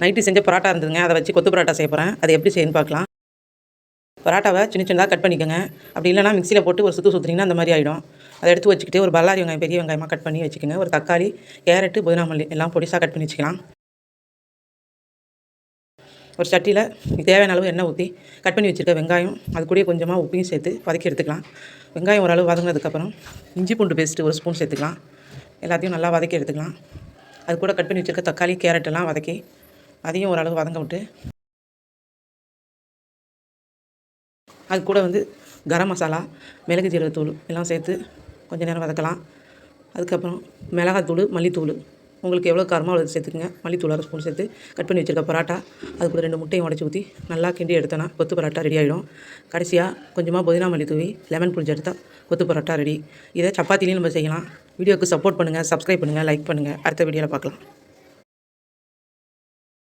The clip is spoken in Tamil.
நைட்டு செஞ்ச பரோட்டா இருந்ததுங்க, அதை வச்சு கொத்து பரோட்டா செய்ய போகிறேன். அது எப்படி செய்யணும்னு பார்க்கலாம். பரோட்டாவை சின்ன சின்னதாக கட் பண்ணிக்கோங்க. அப்படி இல்லைனா மிக்சியில் போட்டு ஒரு சுற்றிங்கன்னா அந்த மாதிரி ஆகிடும். அதை எடுத்து வச்சுக்கிட்டு ஒரு பல்லாரி வெங்காயம் பெரிய வெங்காயமாக கட் பண்ணி வச்சுக்கோங்க. ஒரு தக்காளி, கேரட்டு, புதினா மல்லி எல்லாம் பொடிசாக கட் பண்ணி வச்சுக்கலாம். ஒரு சட்டியில் தேவையான அளவு எண்ணெய் ஊற்றி கட் பண்ணி வச்சுருக்க வெங்காயம் அது கூட கொஞ்சமாக உப்பையும் சேர்த்து வதக்கி எடுத்துக்கலாம். வெங்காயம் ஓரளவு வதங்கினதுக்கப்புறம் இஞ்சி பூண்டு பேஸ்ட்டு ஒரு ஸ்பூன் சேர்த்துக்கலாம். எல்லாத்தையும் நல்லா வதக்கி எடுத்துக்கலாம். அது கூட கட் பண்ணி வச்சுருக்க தக்காளி, கேரட்டெல்லாம் வதக்கி அதையும் ஓரளவு வதங்க விட்டு அது கூட கரம் மசாலா, மிளகு ஜீரகத்தூள் எல்லாம் சேர்த்து கொஞ்சம் நேரம் வதக்கலாம். அதுக்கப்புறம் மிளகாத்தூள், மல்லித்தூள் உங்களுக்கு எவ்வளோ காரமோ அவ்வளோ சேர்த்துக்குங்க. மல்லித்தூள் 1 ஸ்பூன் சேர்த்து கட் பண்ணி வச்சுருக்க பரோட்டா அது கூட 2 முட்டையும் உடச்சி ஊற்றி நல்லா கிண்டி எடுத்தோன்னா கொத்து பரோட்டா ரெடி ஆகிடும். கடைசியாக கொஞ்சமாக புதினா மல்லி தூவி லெமன் புளிஞ்சு எடுத்தால் கொத்து பரோட்டா ரெடி. இதை சப்பாத்திலையும் நம்ம செய்யலாம். வீடியோவுக்கு சப்போர்ட் பண்ணுங்கள், சப்ஸ்கிரைப் பண்ணுங்கள், லைக் பண்ணுங்கள். அடுத்த வீடியோவில் பார்க்கலாம்.